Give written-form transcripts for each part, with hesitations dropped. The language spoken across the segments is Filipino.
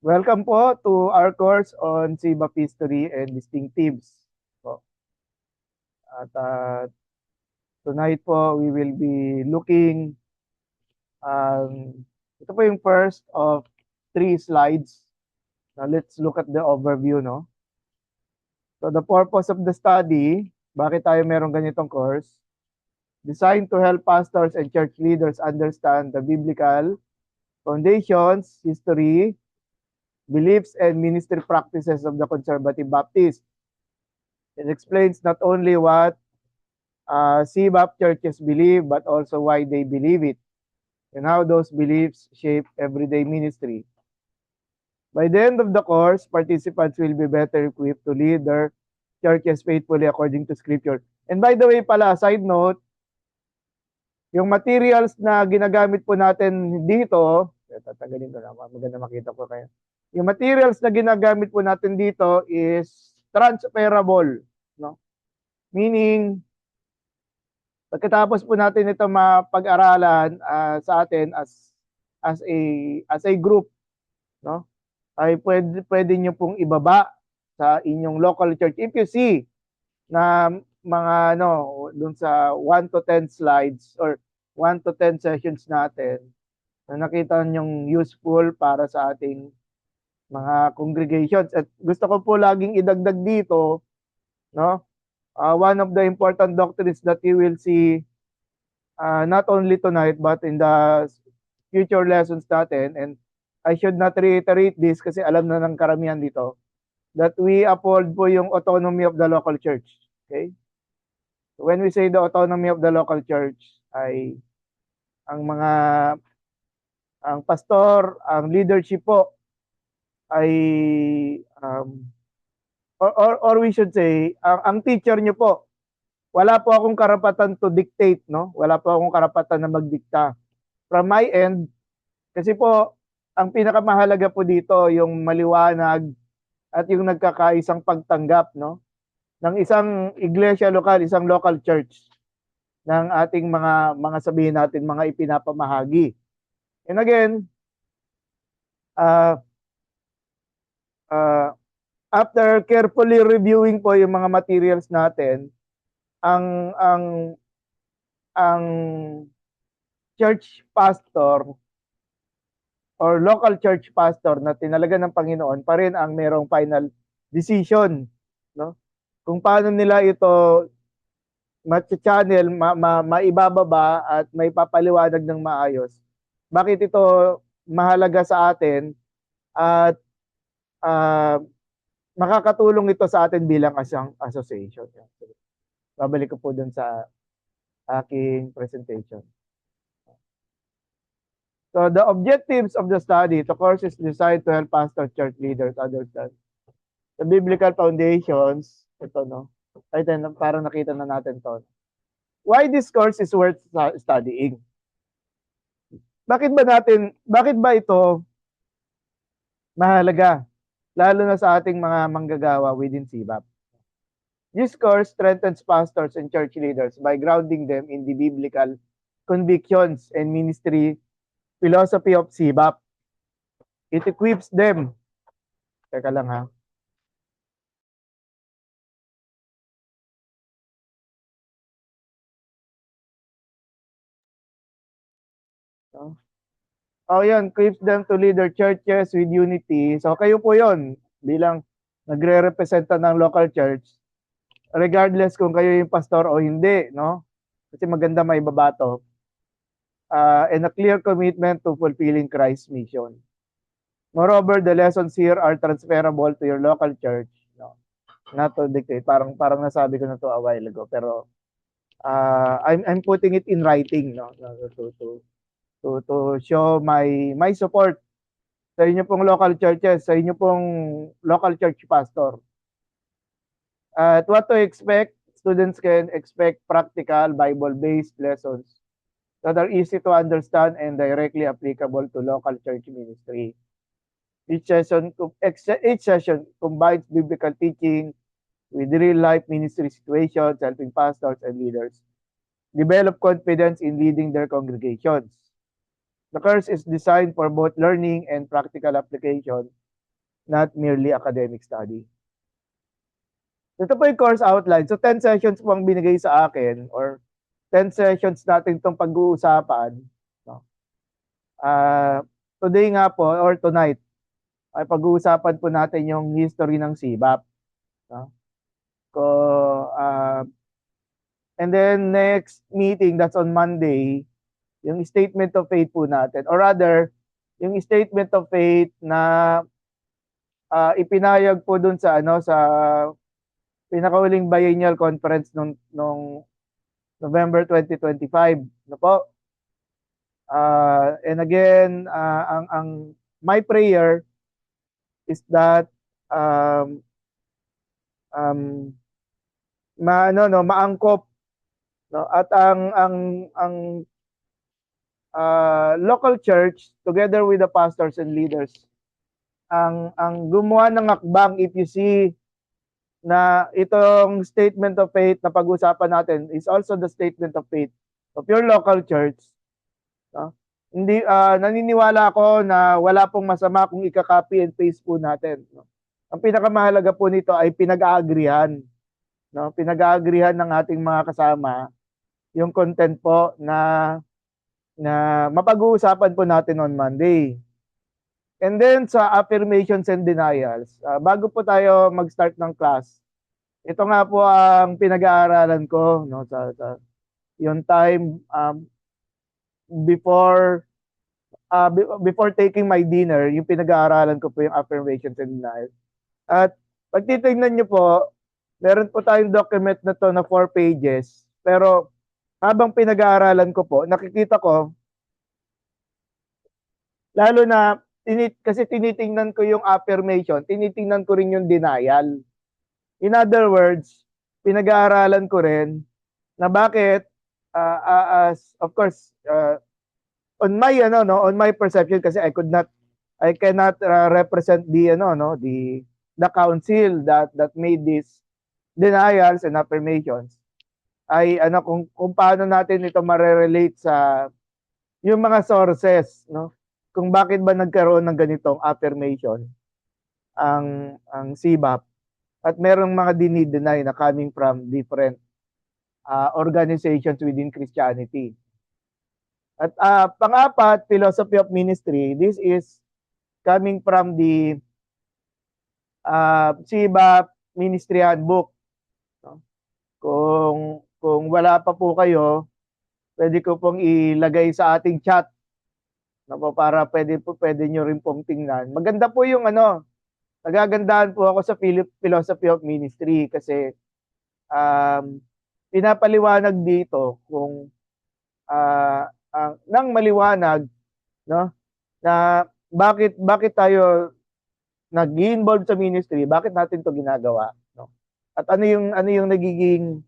Welcome po to our course on CBAP History and Distinctives. Po. At tonight po, we will be looking, ito po yung first of 3 slides. Now let's look at the overview, no? So the purpose of the study, bakit tayo merong ganitong course? Designed to help pastors and church leaders understand the biblical foundations, history, beliefs, and ministry practices of the conservative Baptist. It explains not only what CBAP churches believe, but also why they believe it, and how those beliefs shape everyday ministry. By the end of the course, participants will be better equipped to lead their churches faithfully according to Scripture. And by the way pala, side note, yung materials na ginagamit po natin dito, tatagalin ko na, maganda makita ko kayo. Yung materials na ginagamit po natin dito is transferable, no? Meaning, pagkatapos po natin ito mapag-aralan sa atin as a group, no? Ay pwede niyo pong ibaba sa inyong local church. If you see na mga doon sa 1 to 10 slides or 1 to 10 sessions natin na nakita niyong useful para sa ating mga congregations. At gusto ko po laging idagdag dito, no? One of the important doctrines that you will see not only tonight but in the future lessons natin, and I should not reiterate this kasi alam na ng karamihan dito, that we uphold po yung autonomy of the local church. Okay? When we say the autonomy of the local church, ay ang pastor, ang leadership po ay or we should say, ang teacher nyo po, wala po akong karapatan to dictate, no? Wala po akong karapatan na magdikta. From my end, kasi po, ang pinakamahalaga po dito, yung maliwanag at yung nagkakaisang pagtanggap, no? Ng isang iglesia lokal, isang local church ng ating mga sabihin natin, mga ipinapamahagi. And again, after carefully reviewing po yung mga materials natin, ang church pastor or local church pastor na tinalaga ng Panginoon pa rin ang merong final decision, no? Kung paano nila ito ma-channel, maibababa at may papaliwanag ng maayos. Bakit ito mahalaga sa atin at makakatulong ito sa atin bilang asang association. Babalik ko po dun sa aking presentation. So the objectives of the study, the course is designed to help pastor church leaders understand the biblical foundations. Ito, no? Ay, parang nakita na natin to. Why this course is worth studying? Bakit ba ito mahalaga? Lalo na sa ating mga manggagawa within CBAP. This course strengthens pastors and church leaders by grounding them in the biblical convictions and ministry philosophy of CBAP. It equips them. Teka lang ha. Yan, equips them to lead their churches with unity. So kayo po yon bilang nagre-representa ng local church, regardless kung kayo yung pastor o hindi, no? Kasi maganda may babato. And a clear commitment to fulfilling Christ's mission. Moreover, the lessons here are transferable to your local church, no? Not to dictate. Parang nasabi ko na to a while ago, pero I'm putting it in writing, no? To show my support sa inyo pong local churches, sa inyo pong local church pastor. At what to expect? Students can expect practical Bible-based lessons that are easy to understand and directly applicable to local church ministry. Each session combines biblical teaching with real-life ministry situations, helping pastors and leaders develop confidence in leading their congregations. The course is designed for both learning and practical application not merely academic study. Ito po yung course outline. So 10 sessions po ang binigay sa akin or 10 sessions natin itong pag-uusapan. No? Today nga po or tonight ay pag-uusapan po natin yung history ng SIBAP. No? And then next meeting, that's on Monday, yung statement of faith po natin. Or rather, yung statement of faith na ipinayag po dun sa sa pinakahuling biennial conference nung November 2025, no po? And again, ang my prayer is that maangkop, no, at ang local church together with the pastors and leaders ang gumawa ng akbang. If you see na itong statement of faith na pag-usapan natin is also the statement of faith of your local church. No? Hindi naniniwala ako na wala pong masama kung ika-copy and paste po natin. No? Ang pinakamahalaga po nito ay pinag-aagrihan. No? Pinag-aagrihan ng ating mga kasama yung content po na mapag-uusapan po natin on Monday. And then sa affirmations and denials, bago po tayo mag-start ng class, ito nga po ang pinag-aaralan ko, no, sa yung time before taking my dinner, yung pinag-aaralan ko po yung affirmations and denials. At pag titingnan niyo po, meron po tayong document na to na 4 pages, pero habang pinag-aaralan ko po, nakikita ko, lalo na kasi tinitingnan ko yung affirmation, tinitingnan ko rin yung denial. In other words, pinag-aaralan ko rin na bakit, as of course, on my perception, kasi I cannot represent the council that made these denials and affirmations. Ay kung paano natin ito mare-relate sa yung mga sources, no? Kung bakit ba nagkaroon ng ganitong affirmation ang SIBAP at merong mga dinideny na coming from different organizations within Christianity. At pang-apat, philosophy of ministry. This is coming from the SIBAP Ministry Handbook. No? Kung wala pa po kayo, pwede ko pong ilagay sa ating chat, no, para pwede nyo rin pong tingnan. Maganda po yung nagagandahan po ako sa philosophy of ministry kasi pinapaliwanag dito kung nang maliwanag, no, na bakit tayo nag-involve sa ministry, bakit natin to ginagawa, no? At ano yung nagiging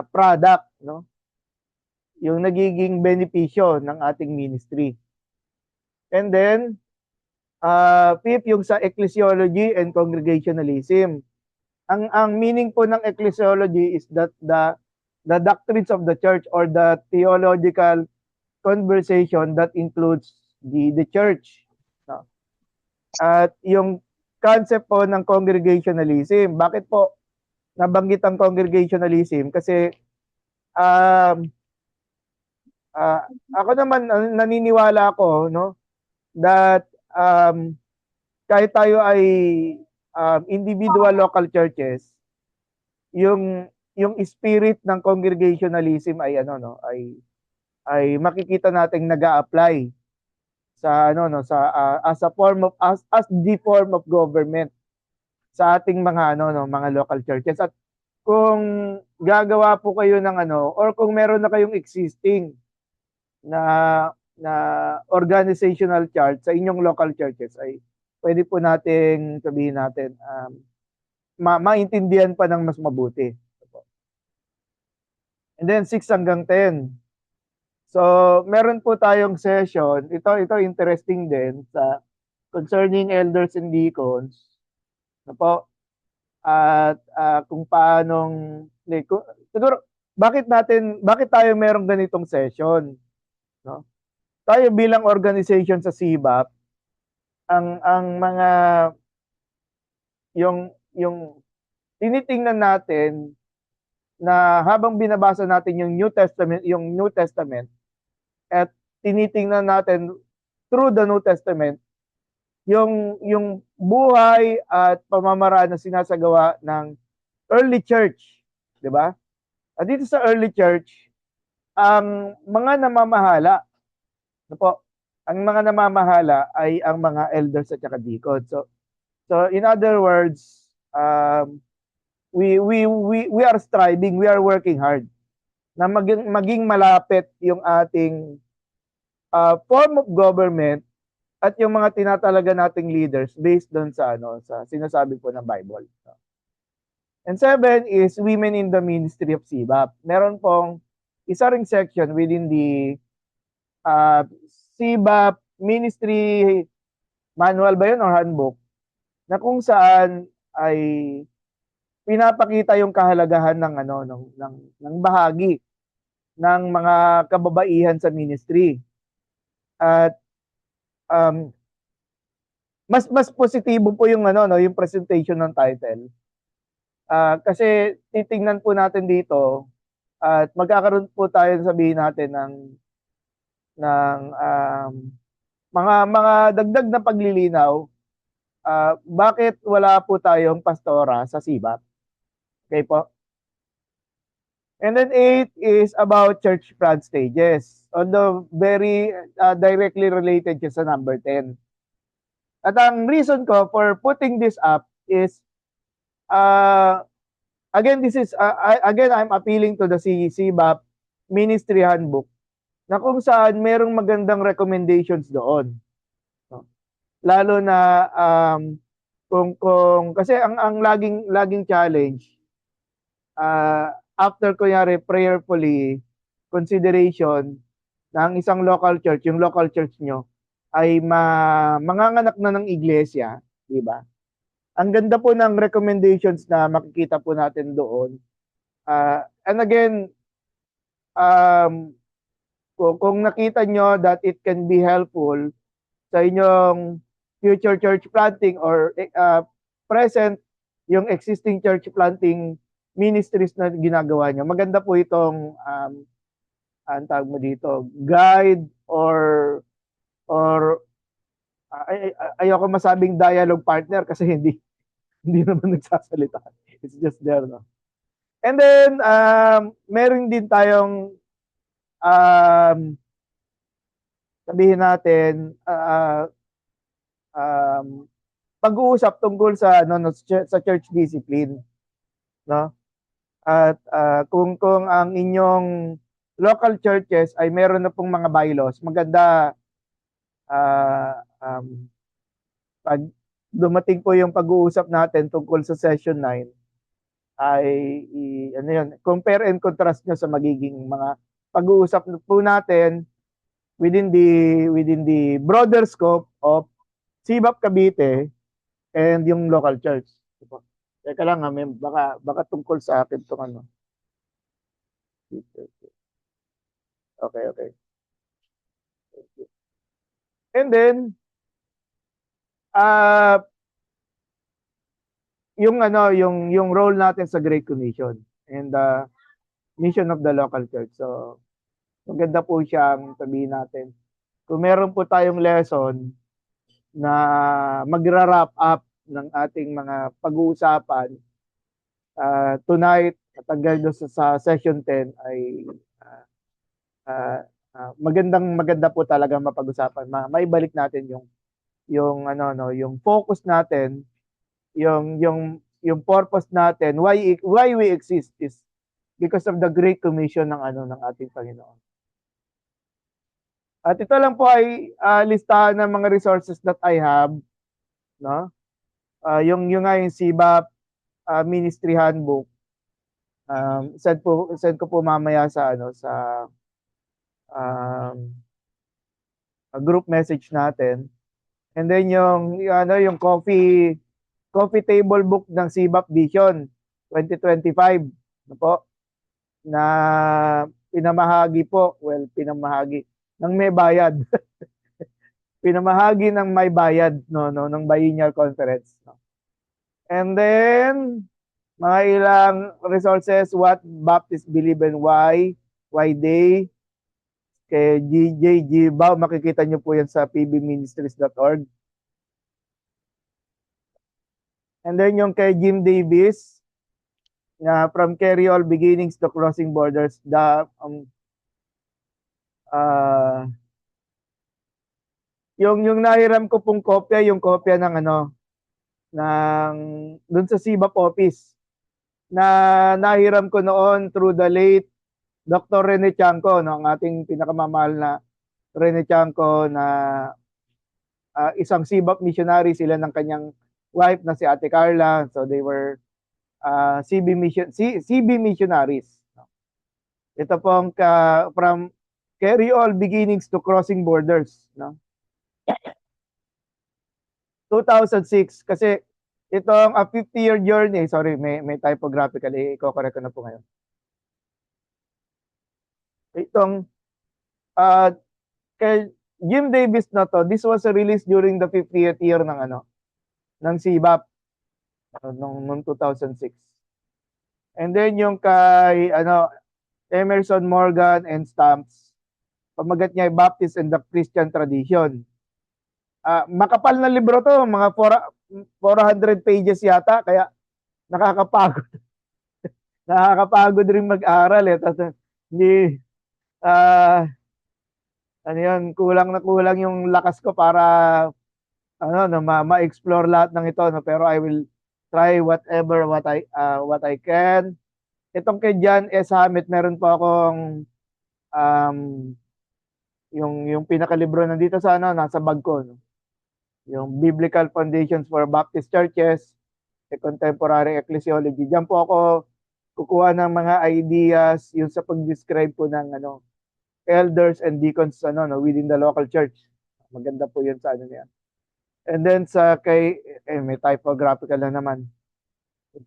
product, no? Yung nagiging benepisyo ng ating ministry. And then fifth, yung sa ecclesiology and congregationalism. Ang meaning po ng ecclesiology is that the doctrines of the church or the theological conversation that includes the church. No? At yung concept po ng congregationalism, bakit po nabanggit ang congregationalism? Kasi ako naman naniniwala ako, no, that kahit tayo ay individual local churches, yung spirit ng congregationalism ay ay makikita nating nag-a-apply sa as the form of government sa ating mga mga local churches. At kung gagawa po kayo ng or kung meron na kayong existing na organizational chart sa inyong local churches, ay pwede po nating sabihin natin maintindihan pa ng mas mabuti. And then 6 hanggang 10. So, meron po tayong session. Ito interesting din sa concerning elders and deacons. Po? At kung paanong siguro bakit tayo merong ganitong session, no? Tayo bilang organization sa SIBAP, ang mga yung tinitingnan natin na habang binabasa natin yung New Testament at tinitingnan natin through the New Testament yung buhay at pamamaraan na sinasagawa ng early church, 'di ba? At dito sa early church, ang mga namamahala, ano po, ang mga namamahala ay ang mga elders at saka deacons. So in other words, we are striving, we are working hard na maging malapit yung ating form of government at yung mga tinatalaga nating leaders based doon sa sa sinasabi po ng Bible. And 7 is women in the ministry of CBAP. Meron pong isa ring section within the CBAP ministry manual ba yun or handbook na kung saan ay pinapakita yung kahalagahan ng ng bahagi ng mga kababaihan sa ministry. At mas positibo po yung yung presentation ng title. Kasi titingnan po natin dito at magkakaroon po tayo, sabihin natin, ng mga dagdag na paglilinaw bakit wala po tayong pastora sa CBAP. Okay po? And then 8 is about church plant stages. Although very directly related siya sa number 10. At ang reason ko for putting this up is again, I'm appealing to the CBAP ministry handbook na kung saan merong magandang recommendations doon. Lalo na kung kasi ang laging challenge after kunyari prayerfully consideration ng isang local church, yung local church nyo ay manganganak na ng iglesia, di ba? Ang ganda po ng recommendations na makikita po natin doon. And again, kung nakita nyo that it can be helpful sa inyong future church planting or present yung existing church planting ministries na ginagawa nyo, maganda po itong ang tawag mo dito, guide or ayoko masabing dialogue partner kasi hindi naman nagsasalita. It's just there, no? And then, meron din tayong sabihin natin, pag-uusap tungkol sa sa church discipline, no? At kung ang inyong local churches ay meron na pong mga bylaws, maganda pag dumating po yung pag-uusap natin tungkol sa session 9 ay compare and contrast nyo sa magiging mga pag-uusap po natin within the broader scope of CBAP Cavite and yung local church. Teka lang baka tungkol sa akin tong ano. Okay. And then yung role natin sa Great Commission and the mission of the local church. So maganda po siyang sabihin natin. Kung meron po tayong lesson na magra-wrap up ng ating mga pag-uusapan tonight at hanggang sa session 10 ay maganda po talaga mapag-usapan. Maibalik natin yung focus natin, yung purpose natin, why we exist is because of the Great Commission ng ating Panginoon. At ito lang po ay listahan ng mga resources that I have, no? Yung CBAP ministry handbook. Send ko po mamaya sa group message natin. And then yung coffee table book ng CBAP Vision 2025, no po, na pinamahagi ng may bayad. pinamahagi ng may bayad, ng biennial conference. No? And then, mga ilang resources, what Baptists believe and why they, kay G.J. Bao, makikita nyo po yan sa pbministries.org. And then yung kay Jim Davis, na from Carry All Beginnings to Crossing Borders, yung nahiram ko pong kopya, yung kopya ng dun sa SIBAP office, na nahiram ko noon through the late Dr. Rene Chanco, no, ang ating pinakamamahal na Rene Chanco, na isang SIBAP missionary, sila ng kanyang wife na si Ate Carla. So they were CB missionaries. Ito pong from Carry All Beginnings to Crossing Borders, no? 2006, kasi itong a 50-year journey, sorry, may typographical, i-correct ko na po ngayon. Itong kay Jim Davis na to, this was released during the 50th year ng SIBAP noong 2006. And then yung kay Emerson, Morgan and Stamps, pamagat niya ay Baptist and the Christian Tradition. Makapal na libro to, mga 400 pages yata, kaya nakakapagod. Nakakapagod rin mag-aral Tapos hindi kulang na kulang yung lakas ko para ma-explore lahat ng ito, no? Pero I will try whatever what I can. Itong kay John S. Hammett, meron po akong yung pinakalibro nandito sa nasa bag ko, no? Yung Biblical Foundations for Baptist Churches, a Contemporary Ecclesiology. Diyan po ako kukuha ng mga ideas yung sa pag-describe po ng elders and deacons within the local church. Maganda po yun sa niya. And then sa kay may typographical na naman.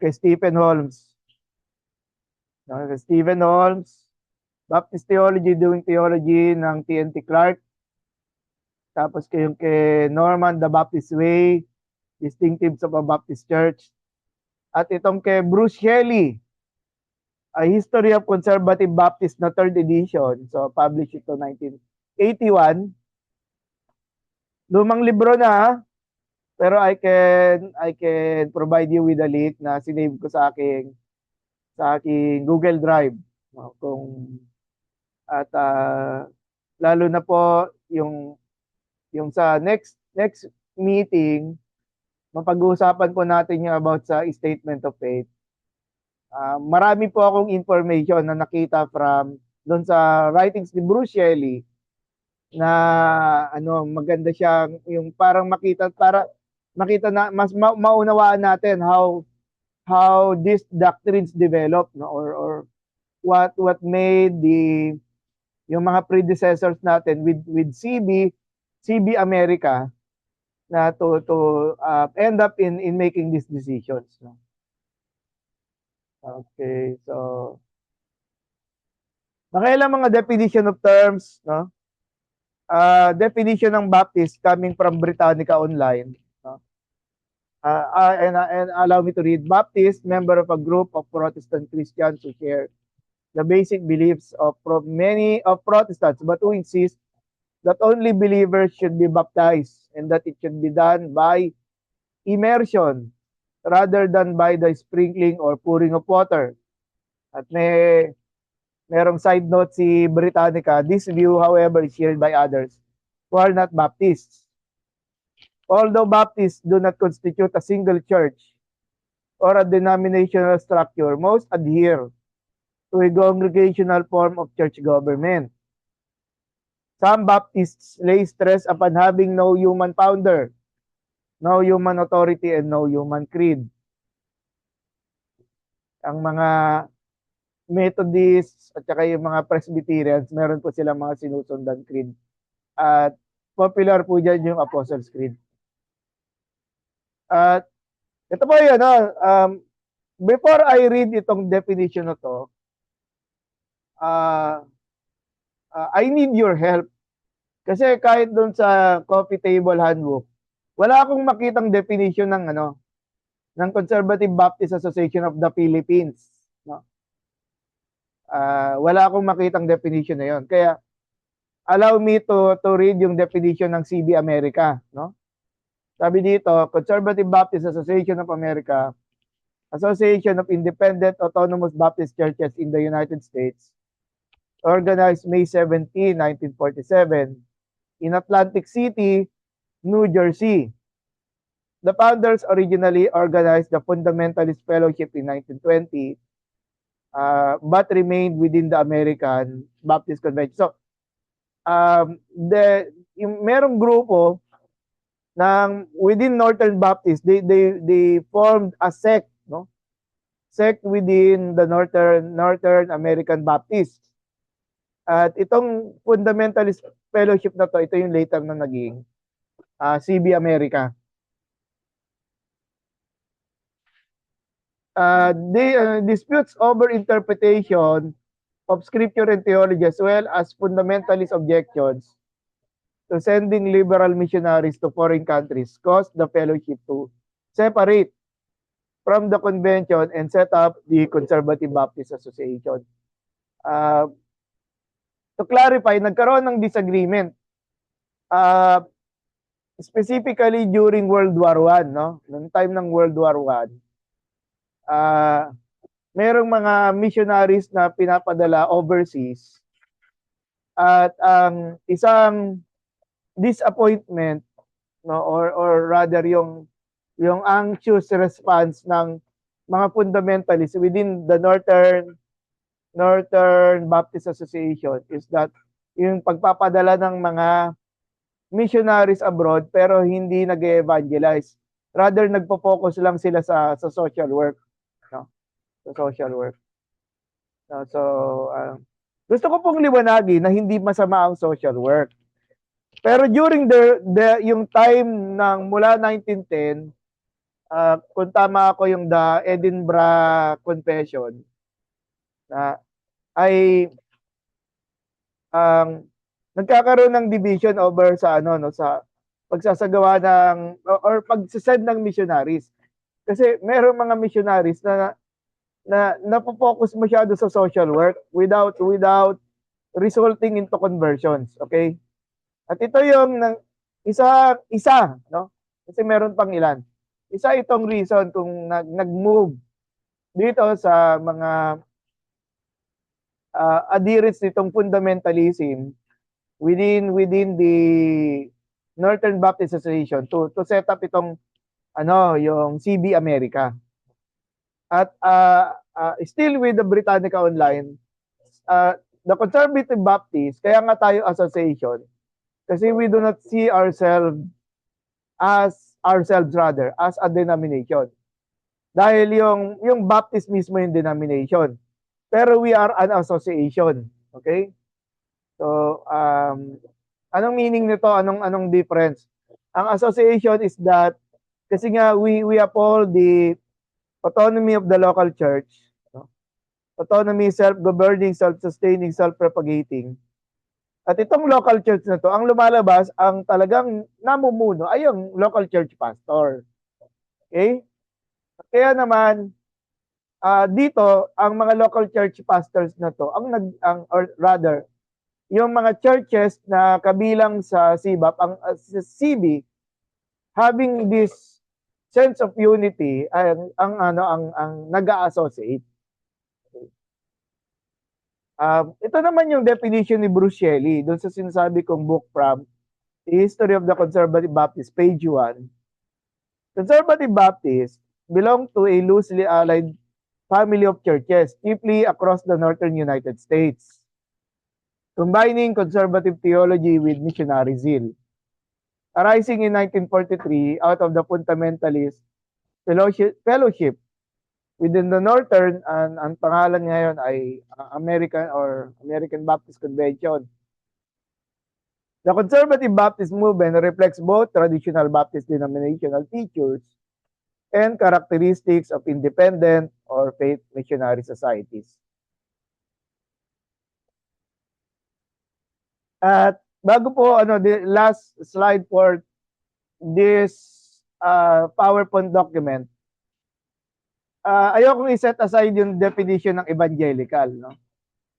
Kay Stephen Holmes. Kay Stephen Holmes, Baptist Theology, Doing Theology ng T.N.T. Clark. Tapos kay Norman, The Baptist Way, Distinctives of a Baptist Church. At itong kay Bruce Shelley, A History of Conservative Baptist na 3rd edition. So, published ito 1981. Lumang libro na, pero I can provide you with a link na sinave ko sa aking Google Drive. Lalo na po yung sa next meeting, mapag-uusapan po natin yung about sa Statement of Faith. Marami po akong information na nakita from doon sa writings ni Bruce Shelley na maganda siyang yung parang makita na mas maunawaan natin how these doctrines develop, no? or what made yung mga predecessors natin with CB America na to end up in making these decisions, no? Okay, so nakailang mga definition of terms, no? Definition ng Baptist coming from Britannica Online, no? And allow me to read. Baptist, member of a group of Protestant Christians who share the basic beliefs of many of Protestants, but who insist that only believers should be baptized and that it should be done by immersion rather than by the sprinkling or pouring of water. At merong side note si Britannica, this view, however, is shared by others who are not Baptists. Although Baptists do not constitute a single church or a denominational structure, most adhere to a congregational form of church government. Some Baptists lay stress upon having no human founder, no human authority, and no human creed. Ang mga Methodists at saka yung mga Presbyterians, meron po silang mga sinusundan creed. At popular po dyan yung Apostles' Creed. At ito po yun, before I read itong definition na to, I need your help Kasi kahit doon sa coffee table handbook, wala akong makitang definition ng ng Conservative Baptist Association of the Philippines, no? Wala akong makitang definition na 'yon. Kaya allow me to read yung definition ng CB America, no? Sabi dito, Conservative Baptist Association of America, Association of Independent Autonomous Baptist Churches in the United States, organized May 17, 1947 in Atlantic City, New Jersey. The founders originally organized the Fundamentalist Fellowship in 1920, but remained within the American Baptist Convention. So, merong grupo ng within Northern Baptist, they formed a sect, no? Sect within the Northern American Baptist. At itong Fundamentalist Fellowship na to, ito yung later na naging CB America. Disputes over interpretation of scripture and theology, as well as fundamentalist objections to sending liberal missionaries to foreign countries, caused the fellowship to separate from the convention and set up the Conservative Baptist Association. To clarify, nagkaroon ng disagreement, specifically during World War I, no? Noong time ng World War I, merong mga missionaries na pinapadala overseas, at ang isang disappointment, no, or rather yung anxious response ng mga fundamentalists within the Northern Baptist Association is that yung pagpapadala ng mga missionaries abroad pero hindi nag-evangelize, rather nagpo-focus lang sila sa social work, no? Sa social work. So, gusto ko pong liwanagin na hindi masama ang social work. Pero during yung time ng mula 1910, kung tama ako yung the Edinburgh Confession, ay nagkakaroon ng division over sa sa pagsasagawa ng or pagsasend ng missionaries. Kasi merong mga missionaries na napo-focus masyado sa social work without resulting into conversions, okay? At ito yung isa, no? Kasi meron pang ilan. Isa itong reason kung nag-move dito sa mga adherents nitong fundamentalism within the Northern Baptist Association to set up itong yung CB America. At still with the Britannica Online, the Conservative Baptist, kaya nga tayo association, kasi we do not see ourselves as a denomination. Dahil yung Baptist mismo yung denomination. Pero we are an association. Okay? So, anong meaning nito? Anong difference? Ang association is that, kasi nga we uphold the autonomy of the local church. No? Autonomy, self-governing, self-sustaining, self-propagating. At itong local church na to, ang lumalabas, ang talagang namumuno ay yung local church pastor. Okay? Kaya naman, dito, ang mga local church pastors na to, or rather, yung mga churches na kabilang sa CBAP, sa CB, having this sense of unity, ang nag-a-associate. Ito naman yung definition ni Bruce Shelley doon sa sinasabi kong book from The History of the Conservative Baptist, page 1. Conservative Baptists belong to a loosely allied family of churches, chiefly across the northern United States, combining conservative theology with missionary zeal. Arising in 1943 out of the Fundamentalist Fellowship within the Northern, ang pangalan ngayon ay American Baptist Convention. The Conservative Baptist movement reflects both traditional Baptist denominational features and characteristics of independent or faith missionary societies. At bago po, the last slide for this PowerPoint document, ayokong i-set aside yung definition ng evangelical, no?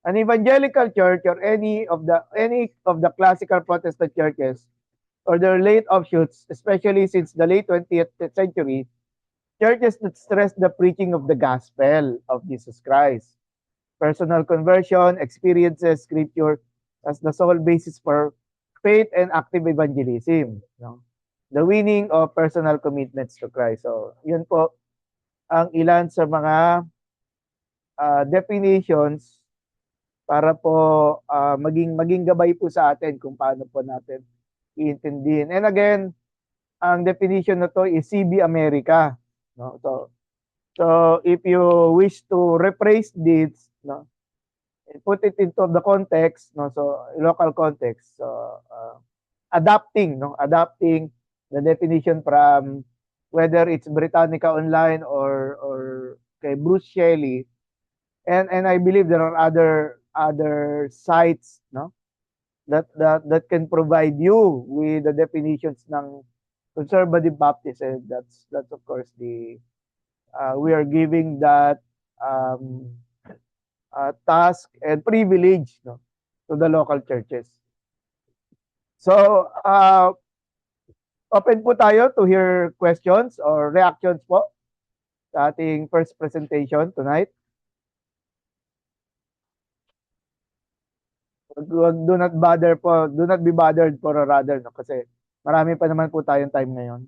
An evangelical church or any of the classical Protestant churches or their late offshoots, especially since the late 20th century, churches that stress the preaching of the gospel of Jesus Christ, personal conversion, experiences, scripture as the sole basis for faith and active evangelism. No? The winning of personal commitments to Christ. So, yun po ang ilan sa mga definitions para po maging gabay po sa atin kung paano po natin iintindihin. And again, ang definition na to is CB America. No? So if you wish to rephrase this, no, put it into the context, no, so local context. So adapting the definition from whether it's Britannica Online or kay Bruce Shelley, and I believe there are other sites, no, that can provide you with the definitions ng conservative Baptist, and that's of course the we are giving that um, task and privilege, no, to the local churches. So open po tayo to hear questions or reactions po sa ating first presentation tonight. Do not be bothered for a rather, no, kasi marami pa naman po tayong time ngayon.